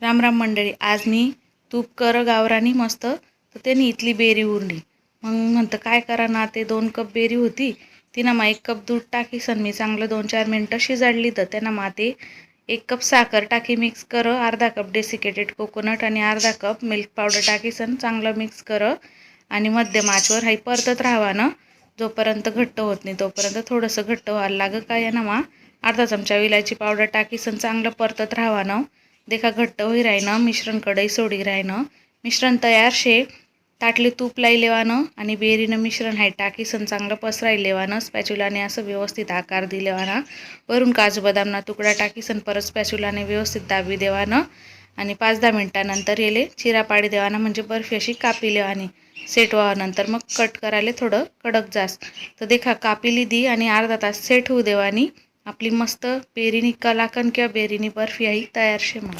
राम राम मंडळी, आज मी तूप कर गावरानी मस्त तर त्यांनी इथली बेरी उरली. मग म्हणतं काय करा ना, ते 2 कप बेरी होती तिनं मग 1 कप दूध टाकी सन मी चांगलं 2-4 मिनटं शिजाडली. तर त्यांना माते 1 कप साखर टाकी मिक्स कर, अर्धा कप डेसिकेटेड कोकोनट आणि अर्धा कप मिल्क पावडर टाकी सन चांगलं मिक्स कर आणि मध्यम आचवर हाई परतत राहावा ना जोपर्यंत घट्ट होत नाही तोपर्यंत थोडंसं घट्ट व्हायला लागं काय ना मा अर्धा चमचा विलायची पावडर टाकी सन चांगलं परतत राहावा ना. देखा घट्ट होई राहिनं, मिश्रण कढई सोडी राहिनं. मिश्रण तयार शे. ताटले तूप लाई लेवानं आणि बेरीनं मिश्रण हाय टाकी सन चांगलं पसराई लेवानं. स्पॅच्युलाने असं व्यवस्थित आकार दिलेवाना. वरून काजू बदामना तुकडा टाकी सन परत स्पॅच्युलाने व्यवस्थित दाबी देवानं आणि 5-10 मिनिटानंतर येले चिरा पाडी देवाना म्हणजे बर्फी अशी कापी लेवानी. सेट व्हावानंतर मग कट करायला थोडं कडक जास्त. तर देखा कापिली दी आणि अर्धा तास सेट होऊ देवानी. आपली मस्त बेरीनी कलाकंद किंवा बेरीनी बर्फी आहे तयार शे. मग